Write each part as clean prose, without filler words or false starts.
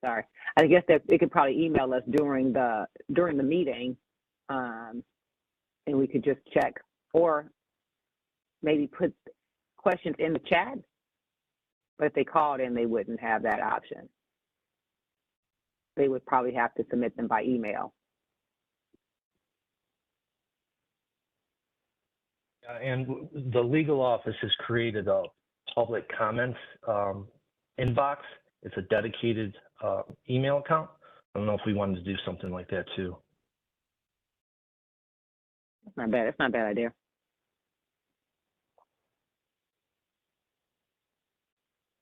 sorry. I guess that it could probably email us during the meeting, and we could just check, or maybe put questions in the chat. But if they called in, they wouldn't have that option. They would probably have to submit them by email. And the legal office has created a public comments inbox. It's a dedicated email account. I don't know if we wanted to do something like that too. That's not bad. It's not a bad idea.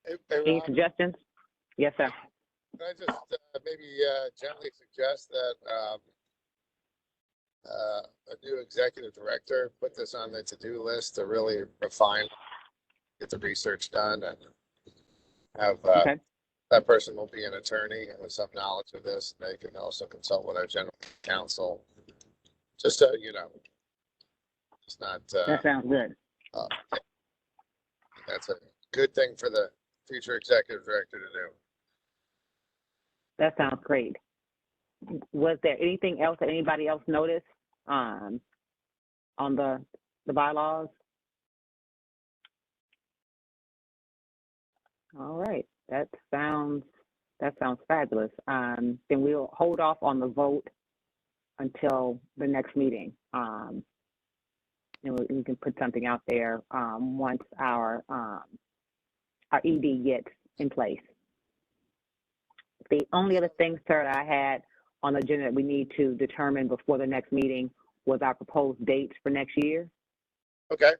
Hey, Any Rob, suggestions? Yes, sir. can I just maybe gently suggest that a new executive director put this on the to-do list to really refine, get the research done, and have Okay. that person will be an attorney with some knowledge of this. They can also consult with our general counsel. Just so you know, it's not. That sounds good. That's a good thing for the future executive director to do. That sounds great. Was there anything else that anybody else noticed on the bylaws? All right, that sounds fabulous. Then we'll hold off on the vote until the next meeting. And we can put something out there once our ED gets in place. The only other thing, sir, that I had on the agenda that we need to determine before the next meeting was our proposed dates for next year. Okay.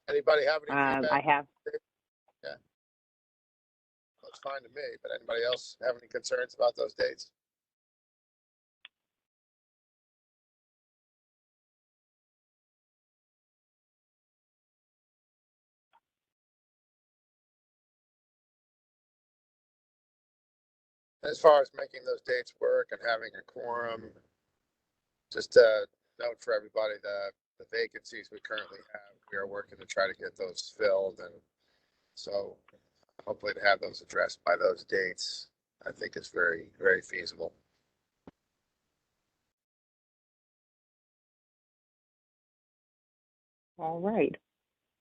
Anybody have any feedback? I have. Yeah. That's fine to me, but anybody else have any concerns about those dates? As far as making those dates work and having a quorum, just a note for everybody that the vacancies we currently have, we are working to try to get those filled. And so hopefully to have those addressed by those dates, I think is very, very feasible. All right.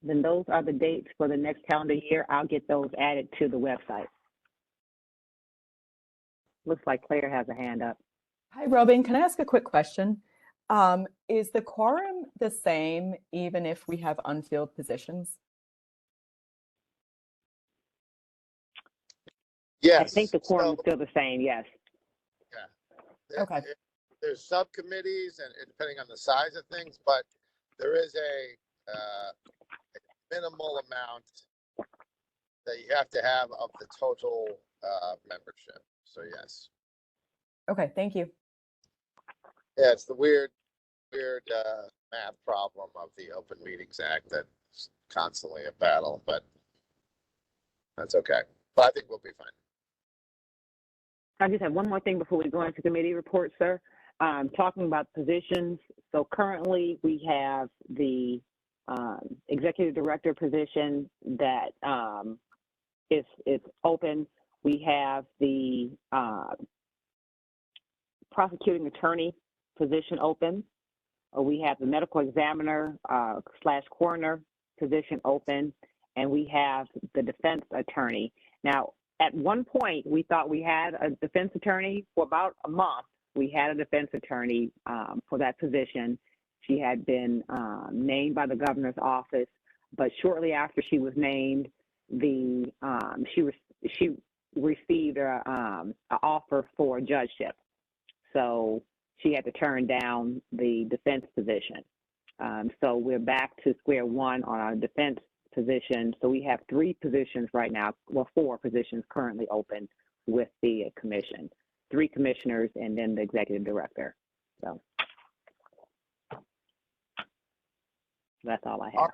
Then those are the dates for the next calendar year. I'll get those added to the website. Looks like Claire has a hand up. Hi, Robin. Can I ask a quick question? Is the quorum the same even if we have unfilled positions? Yes. I think the quorum is still the same, yes. Yeah. Okay. There's subcommittees and depending on the size of things, but there is a minimal amount that you have to have of the total membership. So yes. Okay, thank you. Yeah, it's the weird math problem of the Open Meetings Act that's constantly a battle, but that's okay. But I think we'll be fine. I just have one more thing before we go into committee reports, sir. Talking about positions. So currently we have the executive director position that is open. We have the prosecuting attorney position open. We have the medical examiner / coroner position open, and we have the defense attorney. Now, at one point, we thought we had a defense attorney for about a month. We had a defense attorney for that position. She had been named by the governor's office, but shortly after she was named, she received an offer for a judgeship. So she had to turn down the defense position. So we're back to square one on our defense position. So we have 3 positions right now, well, 4 positions currently open with the commission, 3 commissioners and then the executive director. So that's all I have. All right.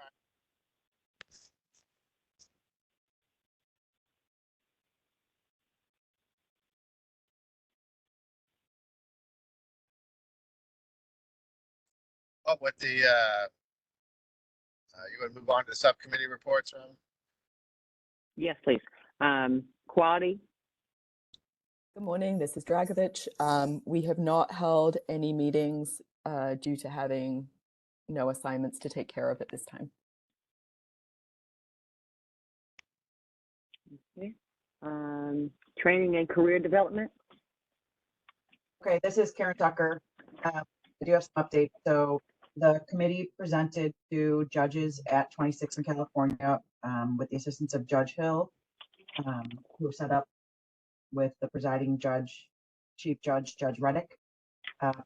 Well, with the, you want to move on to the subcommittee reports, Ron? Yes, please. Quality, Good morning, this is Dragovich. We have not held any meetings due to having no assignments to take care of at this time. Okay. Training and career development. Okay, this is Karen Tucker. I do have some updates. So the committee presented to judges at 26 in California with the assistance of Judge Hill, who set up with the presiding judge, Chief Judge, Judge Reddick,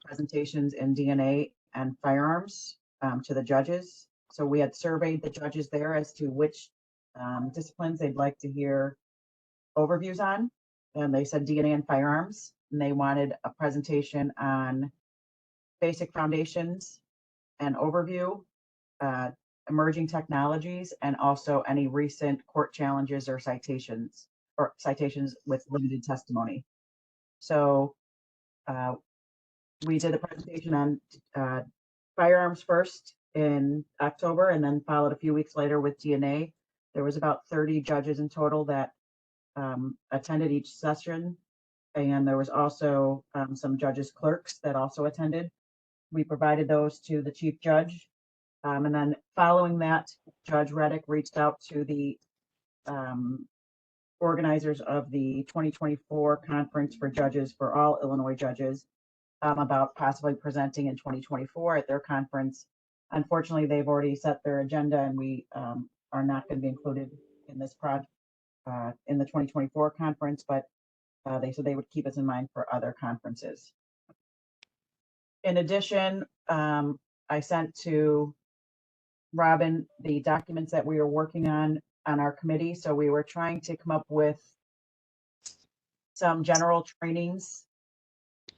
presentations in DNA and firearms to the judges. So we had surveyed the judges there as to which disciplines they'd like to hear overviews on. And they said DNA and firearms, and they wanted a presentation on basic foundations and overview, emerging technologies, and also any recent court challenges or citations with limited testimony. So we did a presentation on firearms first in October, and then followed a few weeks later with DNA. There was about 30 judges in total that attended each session, and there was also some judges clerks that also attended. We provided those to the chief judge, and then following that, Judge Reddick reached out to the organizers of the 2024 conference for judges for all Illinois judges about possibly presenting in 2024 at their conference. Unfortunately, they've already set their agenda, and we are not going to be included in this project in the 2024 conference, but they said they would keep us in mind for other conferences. In addition, I sent to Robin the documents that we were working on our committee. So we were trying to come up with some general trainings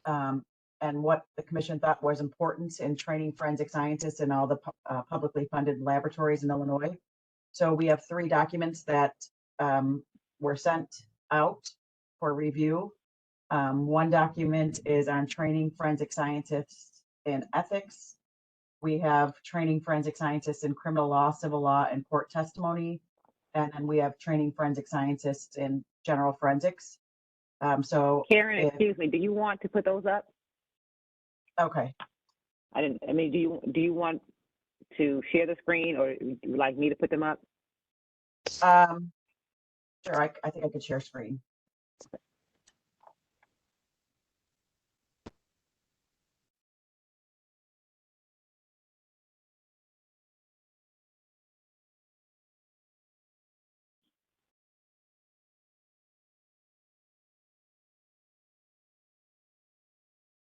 and what the commission thought was important in training forensic scientists in all the publicly funded laboratories in Illinois. So we have 3 documents that were sent out for review. One document is on training forensic scientists in ethics. We have training forensic scientists in criminal law, civil law, and court testimony. And then we have training forensic scientists in general forensics. So Karen, excuse me, do you want to put those up? Okay. Do you want to share the screen, or would you like me to put them up? Sure, I think I could share screen.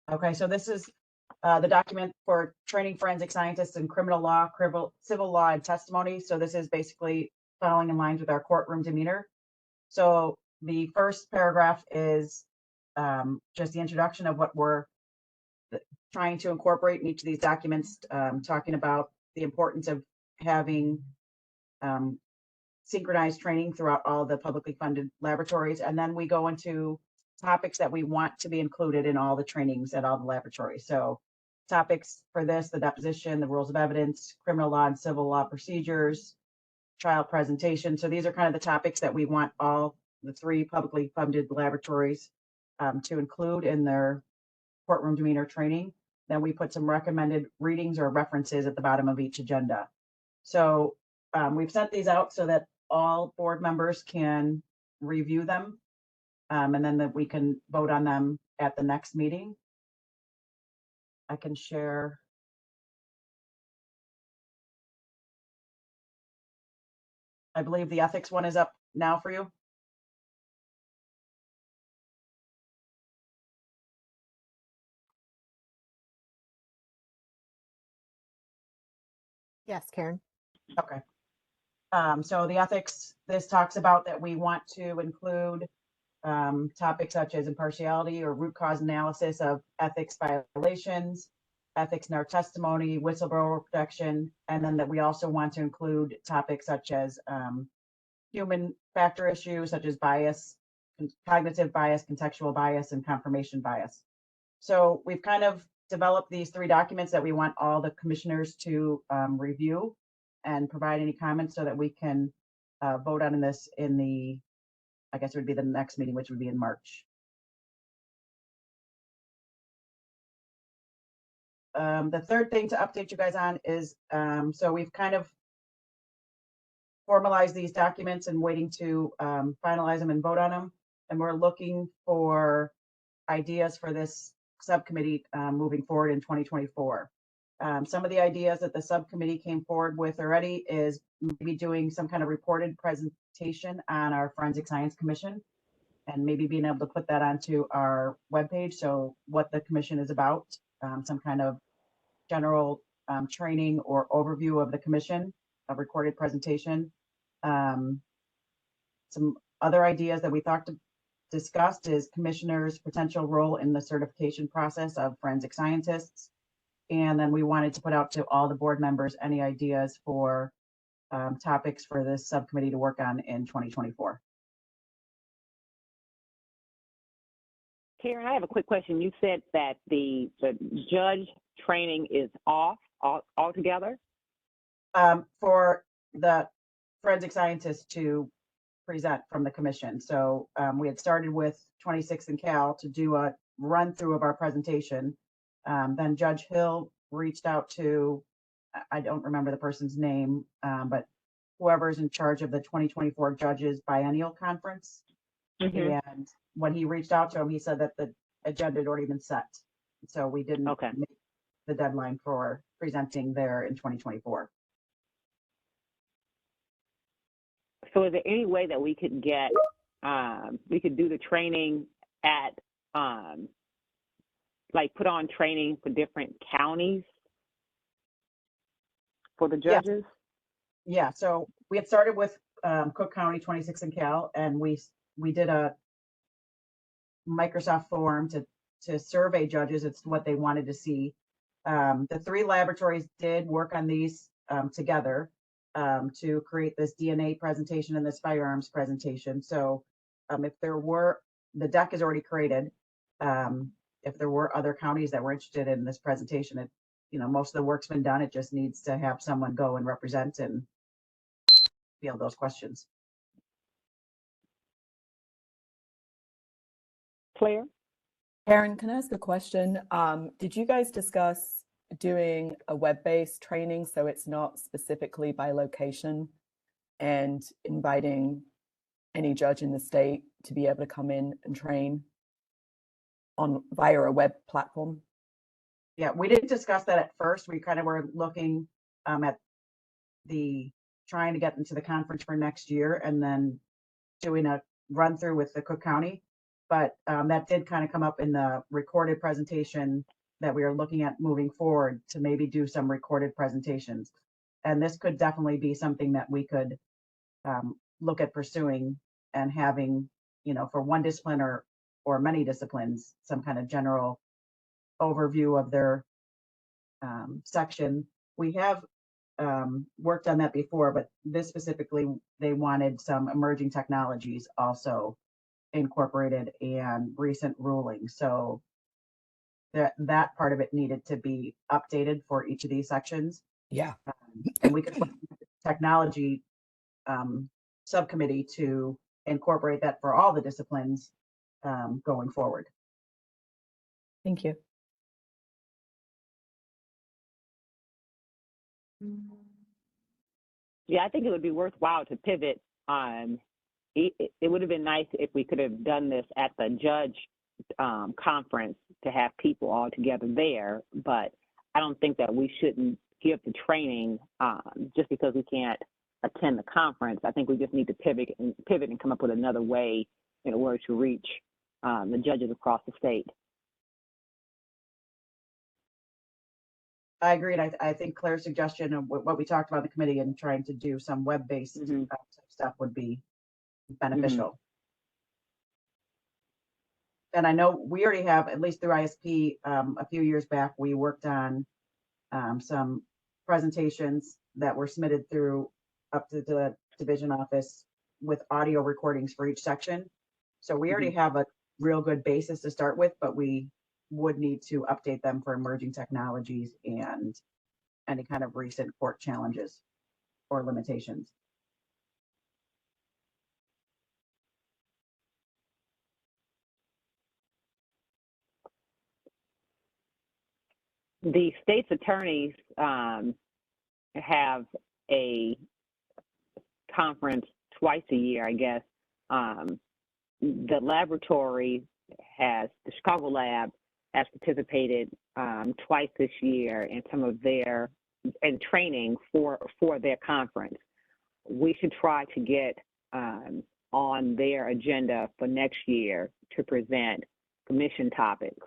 Okay, so this is the document for training forensic scientists in criminal law, civil law, and testimony. So this is basically following in line with our courtroom demeanor. So the first paragraph is just the introduction of what we're trying to incorporate in each of these documents, talking about the importance of having synchronized training throughout all the publicly funded laboratories. And then we go into topics that we want to be included in all the trainings at all the laboratories. So topics for this, the deposition, the rules of evidence, criminal law and civil law procedures, trial presentation. So these are kind of the topics that we want all the 3 publicly funded laboratories to include in their courtroom demeanor training. Then we put some recommended readings or references at the bottom of each agenda. So we've sent these out so that all board members can review them, and then that we can vote on them at the next meeting. I can share. I believe the ethics one is up now for you. Yes, Karen. Okay. So the ethics, this talks about that we want to include topics such as impartiality or root cause analysis of ethics violations, ethics in our testimony, whistleblower protection, and then that we also want to include topics such as human factor issues such as bias, cognitive bias, contextual bias, and confirmation bias. So we've kind of developed these 3 documents that we want all the commissioners to review and provide any comments so that we can vote on this in the, I guess it would be the next meeting, which would be in March. The third thing to update you guys on is, so we've kind of formalized these documents and waiting to finalize them and vote on them. And we're looking for ideas for this subcommittee moving forward in 2024. Some of the ideas that the subcommittee came forward with already is maybe doing some kind of reported presentation on our Forensic Science Commission and maybe being able to put that onto our webpage. So what the commission is about, some kind of general training or overview of the commission, a recorded presentation. Some other ideas that we discussed is commissioners' potential role in the certification process of forensic scientists. And then we wanted to put out to all the board members any ideas for topics for this subcommittee to work on in 2024. Karen, I have a quick question. You said that the judge training is off altogether? For the forensic scientists to present from the commission. So we had started with 26th and Cal to do a run through of our presentation. Then Judge Hill reached out to, I don't remember the person's name, but whoever's in charge of the 2024 Judges Biennial Conference. Mhm. And when he reached out to him, he said that the agenda had already been set. So we didn't Okay. make the deadline for presenting there in 2024. So is there any way that we could get, we could do the training at, like put on training for different counties for the Yeah. judges? Yeah, so we had started with Cook County, 26 and Cal, and we did a Microsoft form to survey judges. It's what they wanted to see. The 3 laboratories did work on these together to create this DNA presentation and this firearms presentation. So if there were, the deck is already created. If there were other counties that were interested in this presentation, it, most of the work's been done. It just needs to have someone go and represent and field those questions. Claire? Karen, can I ask a question? Did you guys discuss doing a web-based training so it's not specifically by location and inviting any judge in the state to be able to come in and train via a web platform? Yeah, we didn't discuss that at first. We kind of were looking at trying to get into the conference for next year and then doing a run through with the Cook County. But that did kind of come up in the recorded presentation that we are looking at moving forward to maybe do some recorded presentations. And this could definitely be something that we could look at pursuing and having, for one discipline or many disciplines, some kind of general overview of their section. We have worked on that before, but this specifically, they wanted some emerging technologies also incorporated and recent rulings. So that part of it needed to be updated for each of these sections. Yeah. And we could put technology subcommittee to incorporate that for all the disciplines going forward. Thank you. Yeah, I think it would be worthwhile to pivot. It would have been nice if we could have done this at the judge conference to have people all together there, but I don't think that we shouldn't give the training just because we can't attend the conference. I think we just need to pivot and come up with another way in order to reach the judges across the state. I agree. And I think Claire's suggestion of what we talked about in the committee and trying to do some web-based stuff would be beneficial. And I know we already have, at least through ISP, a few years back, we worked on some presentations that were submitted through up to the division office with audio recordings for each section. So we already have a real good basis to start with, but we would need to update them for emerging technologies and any kind of recent court challenges or limitations. The state's attorneys have a conference twice a year, I guess. The laboratory the Chicago lab has participated twice this year in some of their training for their conference. We should try to get on their agenda for next year to present commission topics.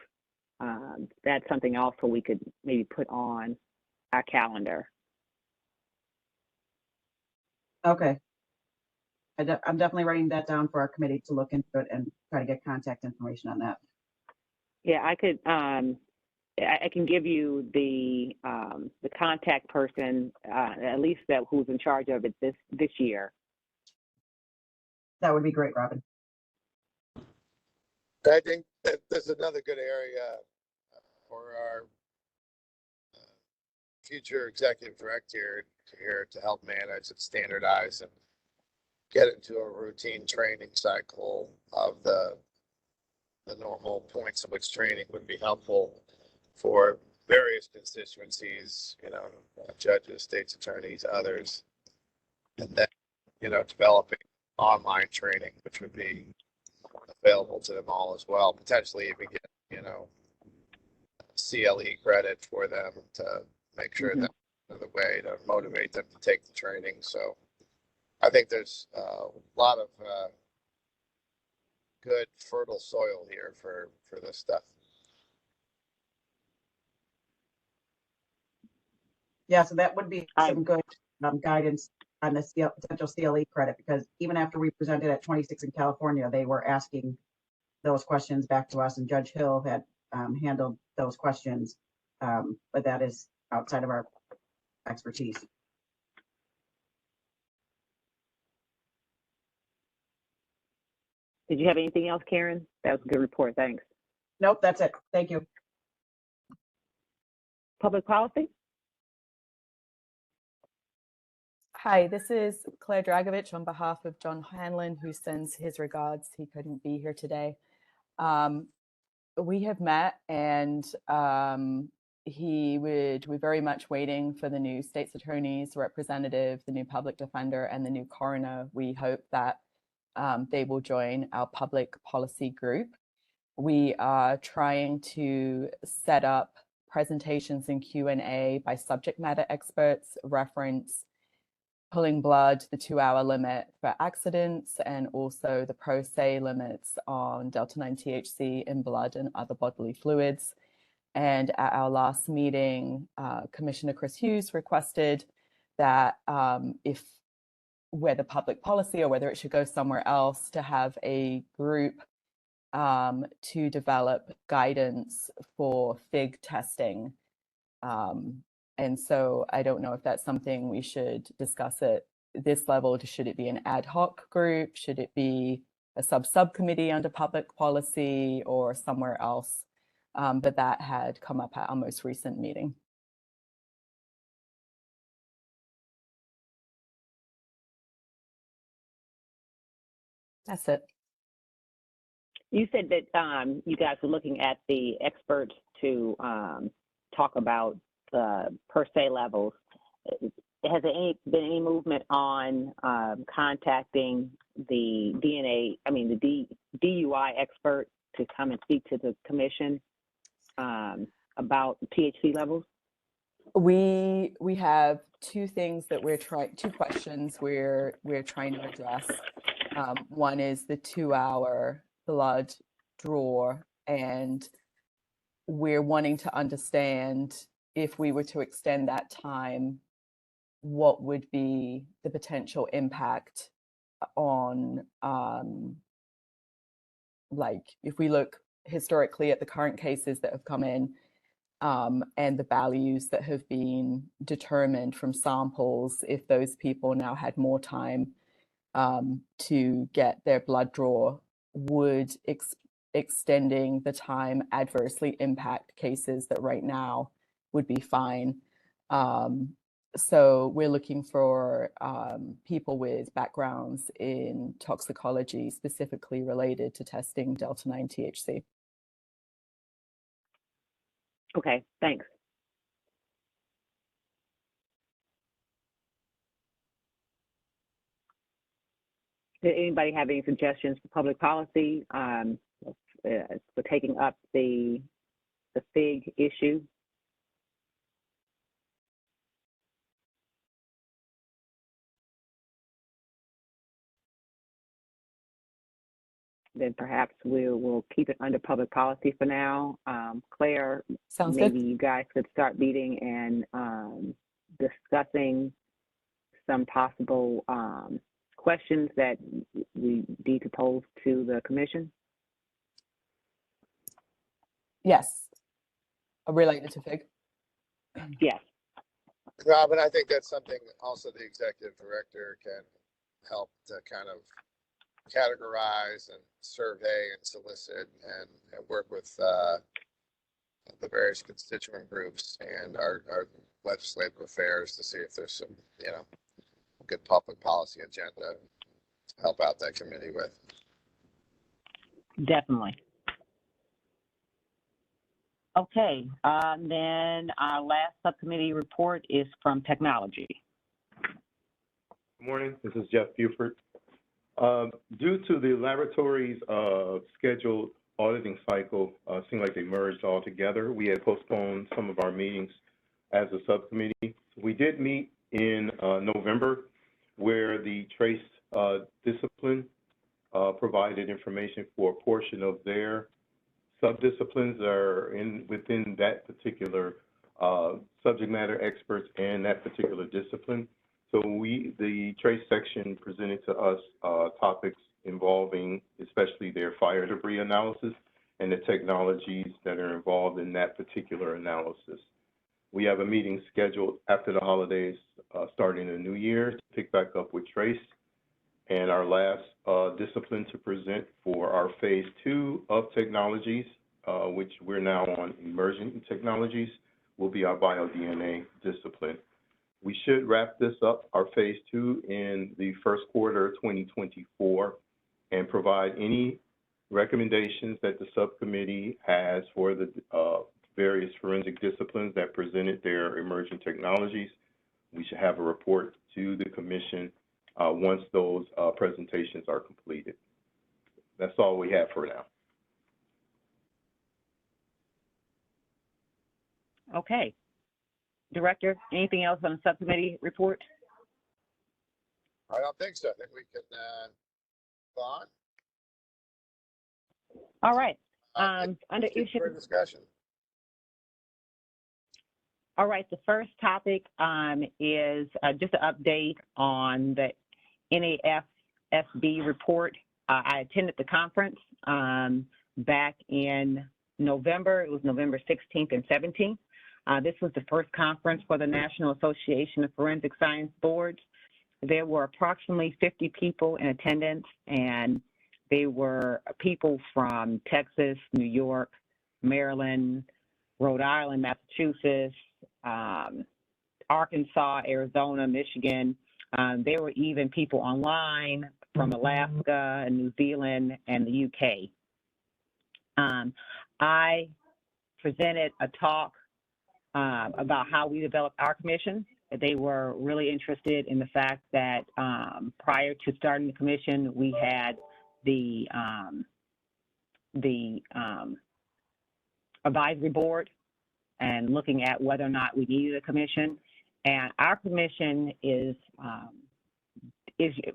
That's something also we could maybe put on our calendar. Okay. I'm definitely writing that down for our committee to look into it and try to get contact information on that. Yeah, I could. I can give you the contact person, at least who's in charge of it this year. That would be great, Robin. I think that this is another good area for our future executive director here to help manage and standardize and get into a routine training cycle of the normal points at which training would be helpful for various constituencies, judges, state's attorneys, others, and then, developing online training, which would be available to them all as well. Potentially even get, CLE credit for them to make sure that the way to motivate them to take the training. So I think there's a lot of good fertile soil here for this stuff. Yeah, so that would be some good guidance on the potential CLE credit, because even after we presented at 26 in California, they were asking those questions back to us, and Judge Hill had handled those questions, but that is outside of our expertise. Did you have anything else, Karen? That was a good report. Thanks. Nope, that's it. Thank you. Public policy? Hi, this is Claire Dragovich on behalf of John Hanlon, who sends his regards. He couldn't be here today. We have met, and we're very much waiting for the new state's attorney's representative, the new public defender, and the new coroner. We hope that they will join our public policy group. We are trying to set up presentations and Q&A by subject matter experts, reference pulling blood, the 2-hour limit for accidents, and also the pro se limits on Delta-9 THC in blood and other bodily fluids. And at our last meeting, Commissioner Chris Hughes requested that whether public policy or whether it should go somewhere else, to have a group to develop guidance for FIG testing. And so I don't know if that's something we should discuss at this level. Should it be an ad hoc group? Should it be a subcommittee under public policy or somewhere else? But that had come up at our most recent meeting. That's it. You said that you guys were looking at the experts to talk about the per se levels. Has there been any movement on contacting the DUI expert to come and speak to the commission about THC levels? We have two things that two questions we're trying to address. One is the 2-hour blood draw, and we're wanting to understand, if we were to extend that time, what would be the potential impact on, like, if we look historically at the current cases that have come in, and the values that have been determined from samples, if those people now had more time to get their blood draw, would extending the time adversely impact cases that right now would be fine. So we're looking for people with backgrounds in toxicology, specifically related to testing Delta-9 THC. Okay, thanks. Did anybody have any suggestions for public policy for taking up the FIG issue? Then perhaps we'll keep it under public policy for now. Claire, Sounds maybe good. you guys could start meeting and discussing some possible questions that we need to pose to the commission. Yes. Related to FIG. Yes. Robin, I think that's something also the executive director can help to kind of categorize and survey and solicit and work with the various constituent groups and our legislative affairs to see if there's some, good public policy agenda to help out that committee with. Definitely. Okay, then our last subcommittee report is from technology. Good morning, this is Jeff Buford. Due to the laboratory's scheduled auditing cycle, seemed like they merged all together. We had postponed some of our meetings as a subcommittee. We did meet in November, where the TRACE discipline provided information for a portion of their subdisciplines are within that particular subject matter experts and that particular discipline. So the TRACE section presented to us topics involving especially their fire debris analysis and the technologies that are involved in that particular analysis. We have a meeting scheduled after the holidays, starting the new year, to pick back up with TRACE. And our last discipline to present for our phase 2 of technologies, which we're now on emerging technologies, will be our BioDNA discipline. We should wrap this up, our phase 2, in the first quarter of 2024 and provide any recommendations that the subcommittee has for the various forensic disciplines that presented their emerging technologies. We should have a report to the commission once those presentations are completed. That's all we have for now. Okay. Director, anything else on the subcommittee report? I don't think so. I think we can go on. All right. Under Issue issue. for discussion. All right, the first topic is just an update on the NAFSB report. I attended the conference back in November. It was November 16th and 17th. This was the first conference for the National Association of Forensic Science Boards. There were approximately 50 people in attendance, and they were people from Texas, New York, Maryland, Rhode Island, Massachusetts, Arkansas, Arizona, Michigan. There were even people online from Alaska and New Zealand and the UK. I presented a talk about how we developed our commission. They were really interested in the fact that prior to starting the commission, we had the advisory board and looking at whether or not we needed a commission. And our commission is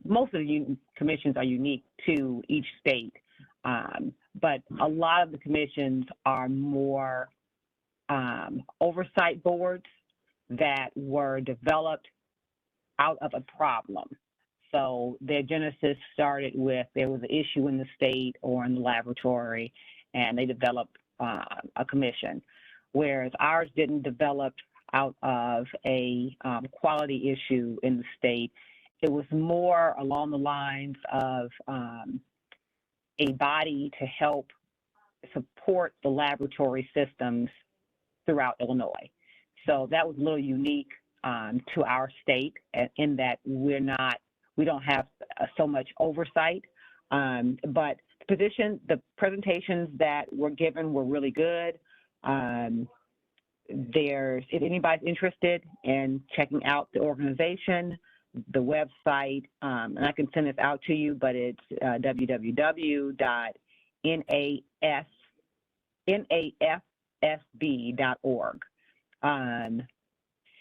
most of the commissions are unique to each state, but a lot of the commissions are more oversight boards that were developed out of a problem. So their genesis started with there was an issue in the state or in the laboratory, and they developed a commission, whereas ours didn't develop out of a quality issue in the state. It was more along the lines of a body to help support the laboratory systems throughout Illinois. So that was a little unique to our state in that we don't have so much oversight, but the presentations that were given were really good. If anybody's interested in checking out the organization, the website, and I can send this out to you, but it's www.nafsb.org.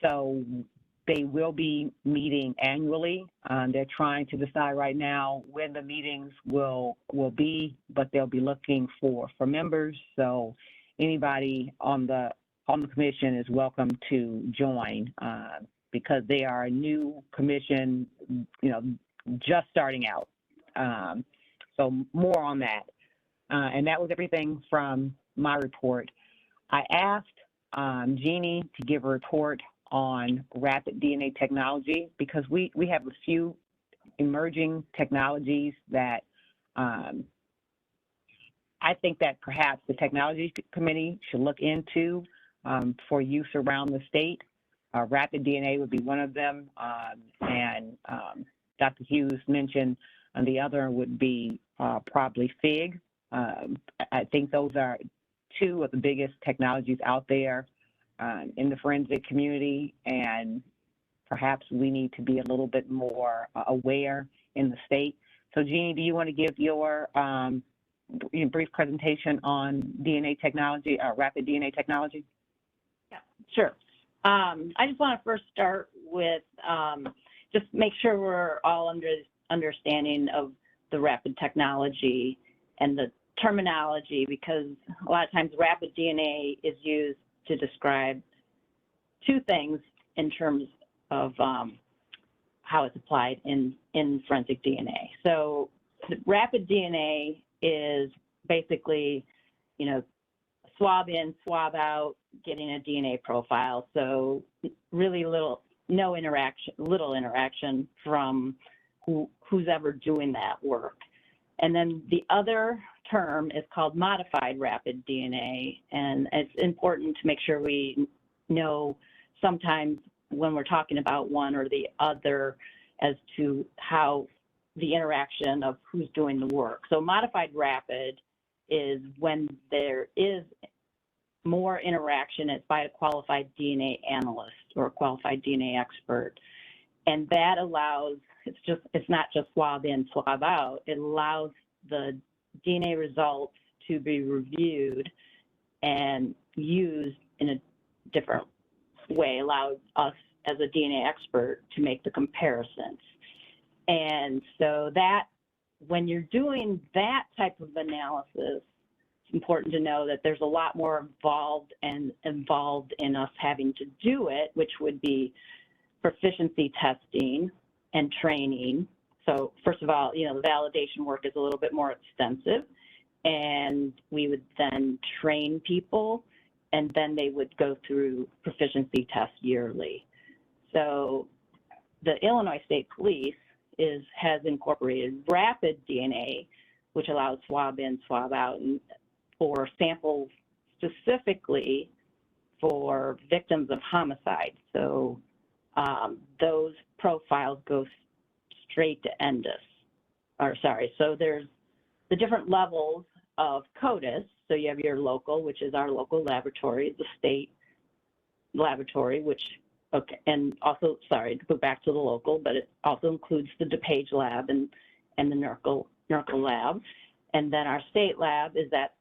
So they will be meeting annually. They're trying to decide right now when the meetings will be, but they'll be looking for members. So anybody on the commission is welcome to join because they are a new commission, just starting out. So more on that. And that was everything from my report. I asked Jeannie to give a report on rapid DNA technology because we have a few emerging technologies that I think that perhaps the technology committee should look into for use around the state. Rapid DNA would be one of them, and Dr. Hughes mentioned the other would be probably FIG. I think those are two of the biggest technologies out there in the forensic community, and perhaps we need to be a little bit more aware in the state. So Jeannie, do you want to give your brief presentation on DNA technology, rapid DNA technology? Yeah, sure. I just want to first start with just make sure we're all understanding of the rapid technology and the terminology, because a lot of times rapid DNA is used to describe two things in terms of how it's applied in forensic DNA. So rapid DNA is basically, swab in, swab out, getting a DNA profile. So really little interaction from who's ever doing that work. And then the other term is called modified rapid DNA, and it's important to make sure we know sometimes when we're talking about one or the other as to how the interaction of who's doing the work. So modified rapid is when there is more interaction, it's by a qualified DNA analyst or a qualified DNA expert. And that allows, it's not just swab in, swab out, it allows the DNA results to be reviewed and used in a different way, allowed us as a DNA expert to make the comparisons. And so that, when you're doing that type of analysis, it's important to know that there's a lot more involved in us having to do it, which would be proficiency testing and training. So first of all, the validation work is a little bit more extensive, and we would then train people, and then they would go through proficiency tests yearly. So the Illinois State Police has incorporated rapid DNA, which allows swab in, swab out, and for samples specifically for victims of homicide. So those profiles go straight to so there's the different levels of CODIS. So you have your local, which is our local laboratory, the state laboratory, which, and also, sorry, to go back to the local, but it also includes the DuPage lab and the NERCL lab. And then our state lab is at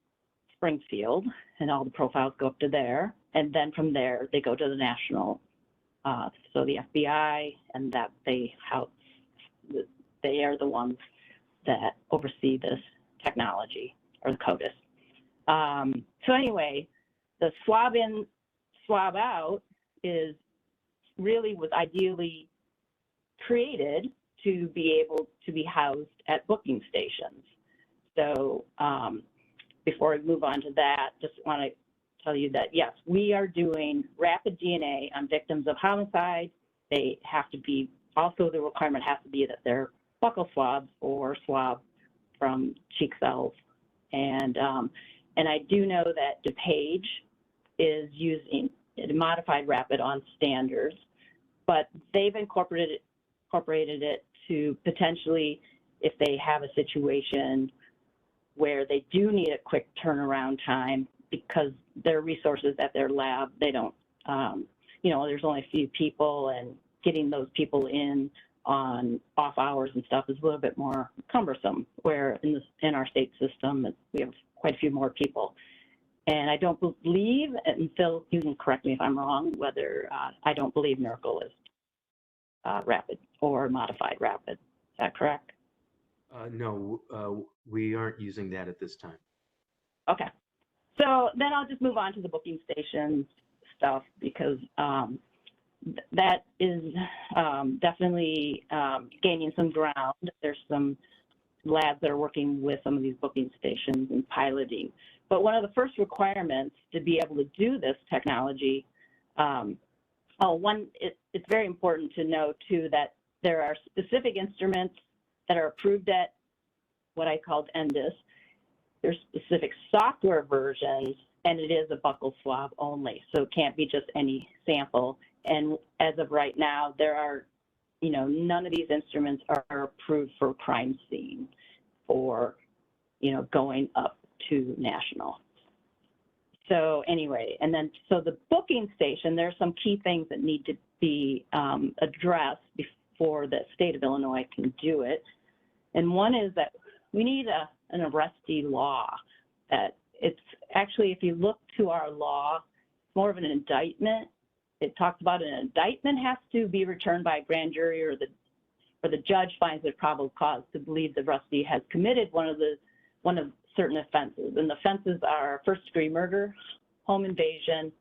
Springfield, and all the profiles go up to there. And then from there, they go to the national, so the FBI, and that they are the ones that oversee this technology, or the CODIS. So anyway, the swab in, swab out was ideally created to be able to be housed at booking stations. So before we move on to that, just want to tell you that, yes, we are doing rapid DNA on victims of homicide. They have to be, also the requirement has to be that they're buccal swabs or swab from cheek cells. And I do know that DuPage is using a modified rapid on standards, but they've incorporated it to potentially, if they have a situation where they do need a quick turnaround time because their resources at their lab, they don't, there's only a few people, and getting those people in on off hours and stuff is a little bit more cumbersome, where in our state system, we have quite a few more people. And I don't believe, and Phil, you can correct me if I'm wrong, whether I don't believe Miracle is rapid or modified rapid. Is that correct? No, we aren't using that at this time. Okay. So then I'll just move on to the booking station stuff, because that is definitely gaining some ground. There's some labs that are working with some of these booking stations and piloting. But one of the first requirements to be able to do this technology, it's very important to know too that there are specific instruments that are approved at what I called NDIS. There's specific software versions, and it is a buccal swab only, so it can't be just any sample. And as of right now, there are, none of these instruments are approved for crime scene or, going up to national. So anyway, and then, so the booking station, there's some key things that need to be addressed before the state of Illinois can do it. And one is that we need an arrestee law. That it's actually, if you look to our law, it's more of an indictment. It talks about an indictment has to be returned by a grand jury, or the judge finds it probable cause to believe the arrestee has committed one of certain offenses. And the offenses are first-degree murder, home invasion,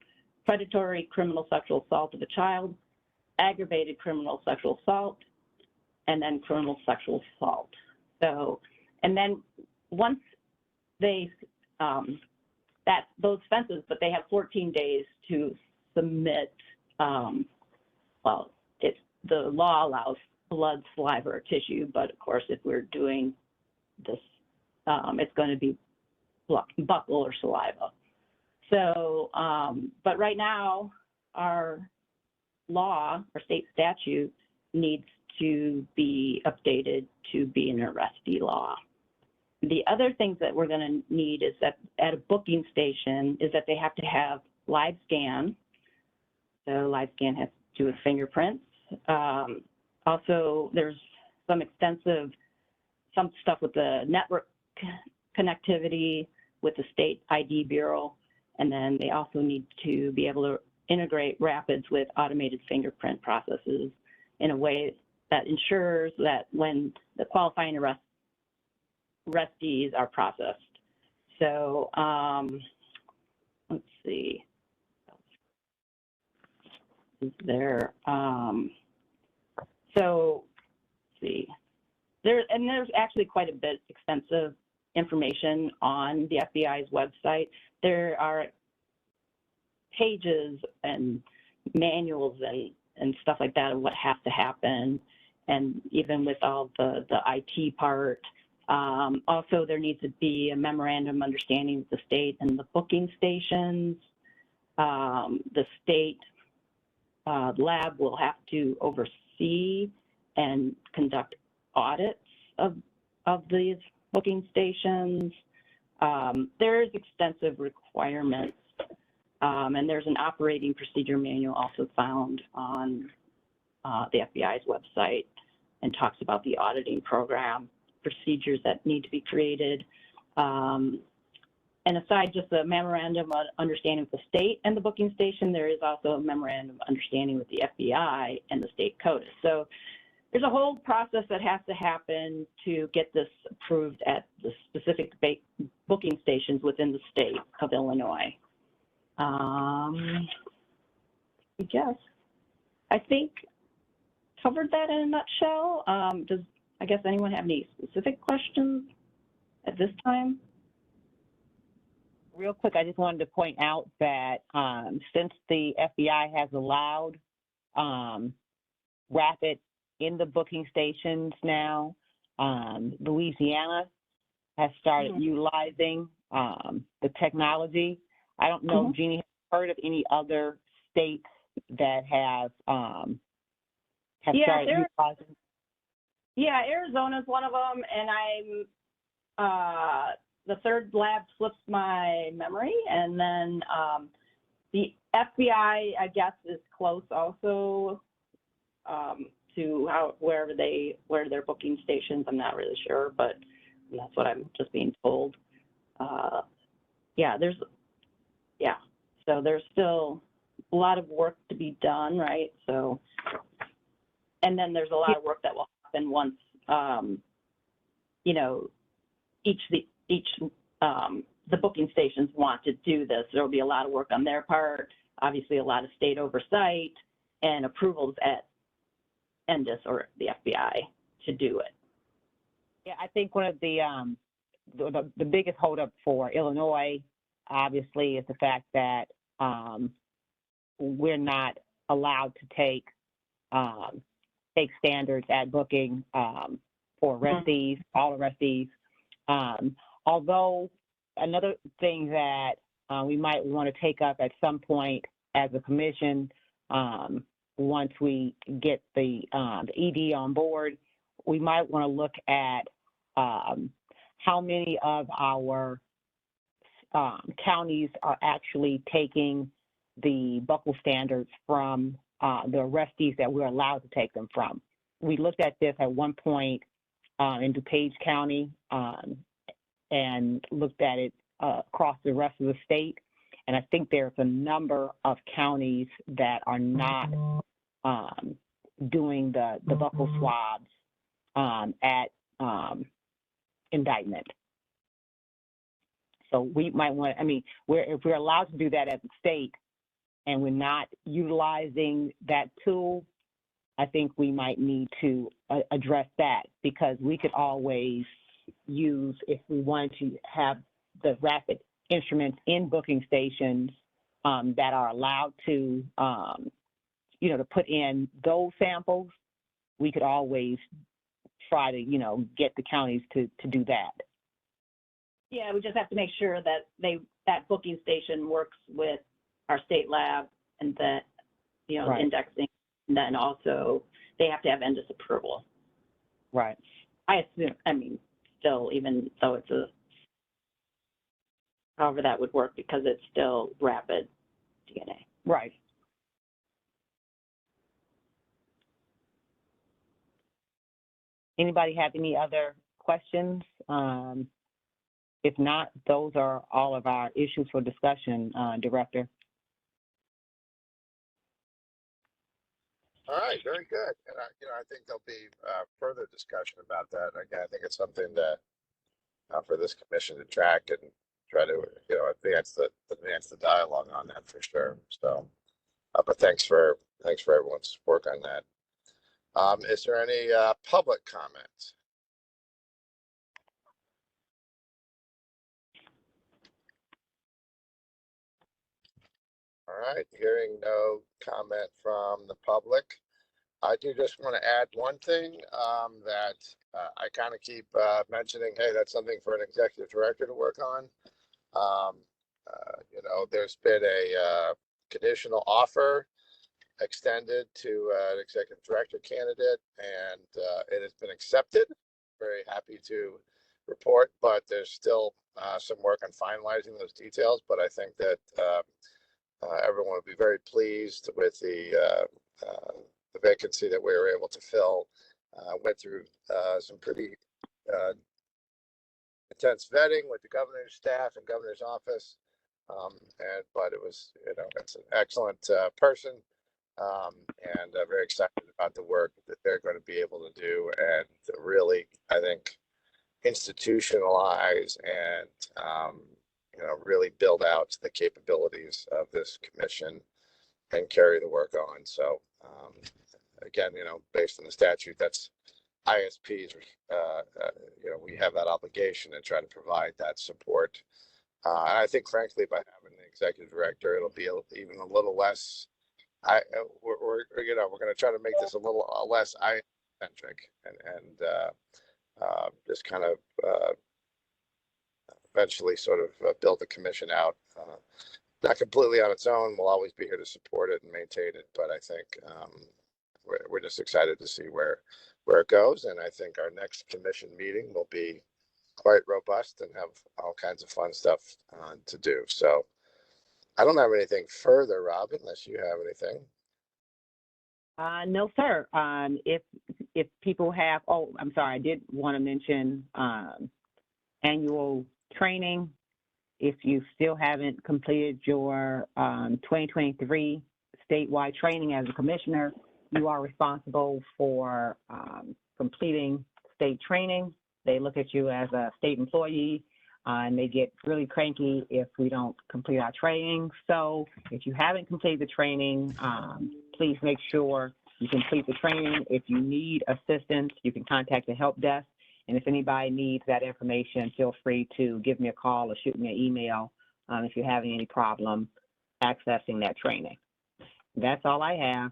predatory criminal sexual assault of a child, aggravated criminal sexual assault, and then criminal sexual assault. So, and then once they, those offenses, but they have 14 days to submit, the law allows blood, saliva, or tissue, but of course, if we're doing this, it's going to be buccal or saliva. So, but right now, our law, our state statute, needs to be updated to be an arrestee law. The other things that we're going to need is that at a booking station is that they have to have live scan. So live scan has to do with fingerprints. Also, there's some stuff with the network connectivity with the state ID Bureau. And then they also need to be able to integrate rapids with automated fingerprint processes in a way that ensures that when the qualifying arrestees are processed. So let's see. Is there? So let's see. There's actually quite a bit extensive information on the FBI's website. There are pages and manuals and stuff like that of what has to happen, and even with all the IT part. Also, there needs to be a memorandum understanding with the state and the booking stations. The state lab will have to oversee and conduct audits of these booking stations. There's extensive requirements, and there's an operating procedure manual also found on the FBI's website, and talks about the auditing program, procedures that need to be created. And aside just the memorandum of understanding with the state and the booking station, there is also a memorandum of understanding with the FBI and the state CODIS. So there's a whole process that has to happen to get this approved at the specific booking stations within the state of Illinois. I think covered that in a nutshell. Does anyone have any specific questions at this time? Real quick, I just wanted to point out that since the FBI has allowed rapid in the booking stations now, Louisiana has started utilizing the technology. I don't know, Jeannie, have you heard of any other states that have started utilizing? Yeah, Arizona's one of them, and the third lab slips my memory, and then the FBI, I guess, is close also. to where their booking stations. I'm not really sure, but that's what I'm just being told. So there's still a lot of work to be done, right? So, and then there's a lot of work that will happen once, the booking stations want to do this. There'll be a lot of work on their part, obviously a lot of state oversight and approvals at NDIS or the FBI to do it. Yeah, I think one of the biggest holdup for Illinois, obviously, is the fact that we're not allowed to take standards at booking for arrestees, all arrestees. Although another thing that we might want to take up at some point as a commission, once we get the ED on board, we might want to look at how many of our counties are actually taking the buckle standards from the arrestees that we're allowed to take them from. We looked at this at one point in DuPage County and looked at it across the rest of the state. And I think there's a number of counties that are not doing the buccal swabs at indictment. So we might want, if we're allowed to do that as a state and we're not utilizing that tool, I think we might need to address that, because we could always use, if we wanted to have the rapid instruments in booking stations that are allowed to, to put in those samples, we could always try to, get the counties to do that. Yeah, we just have to make sure that that booking station works with our state lab and that, Right. indexing, and then also they have to have NDIS approval. Right. I assume, still, even though it's however that would work, because it's still rapid DNA. Right. Anybody have any other questions? If not, those are all of our issues for discussion, Director. All right, very good. And I think there'll be further discussion about that. Again, I think it's something that for this commission to track and try to advance the dialogue on that for sure. So, but thanks for everyone's work on that. Is there any public comments? All right, hearing no comment from the public. I do just want to add one thing that I kind of keep mentioning. Hey, that's something for an executive director to work on. There's been a conditional offer extended to an executive director candidate, and it has been accepted. Very happy to report, but there's still some work on finalizing those details. But I think that everyone would be very pleased with the vacancy that we were able to fill. Went through some pretty intense vetting with the governor's staff and governor's office, but it was, it's an excellent person, and very excited about the work that they're going to be able to do, and to really, I think, institutionalize and really build out the capabilities of this commission and carry the work on. So again, based on the statute, that's ISPs, we have that obligation to try to provide that support. And I think, frankly, by having the executive director, it'll be even a little less. We're going to try to make this a little less I-centric and just kind of eventually sort of build the commission out. Not completely on its own. We'll always be here to support it and maintain it. But I think we're just excited to see where it goes. And I think our next commission meeting will be quite robust and have all kinds of fun stuff to do. So I don't have anything further, Rob, unless you have anything. No, sir. If people have, oh, I'm sorry, I did want to mention annual training. If you still haven't completed your 2023 statewide training as a commissioner, you are responsible for completing state training. They look at you as a state employee, and they get really cranky if we don't complete our training. So if you haven't completed the training, please make sure you complete the training. If you need assistance, you can contact the help desk. And if anybody needs that information, feel free to give me a call or shoot me an email if you're having any problem accessing that training. That's all I have.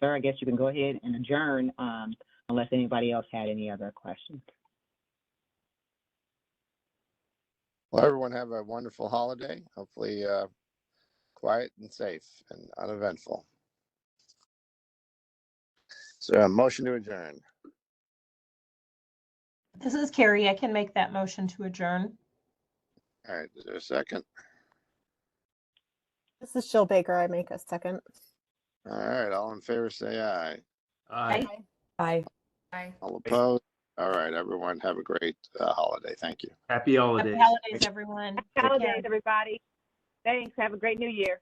Sir, I guess you can go ahead and adjourn unless anybody else had any other questions. Well, everyone have a wonderful holiday. Hopefully quiet and safe and uneventful. So a motion to adjourn. This is Carrie. I can make that motion to adjourn. All right, is there a second? This is Jill Baker. I make a second. All right, all in favor say aye. Aye. Bye. All opposed? All right, everyone have a great holiday. Thank you. Happy holidays. Happy holidays, everyone. Happy Take care. holidays, everybody. Thanks. Have a great new year.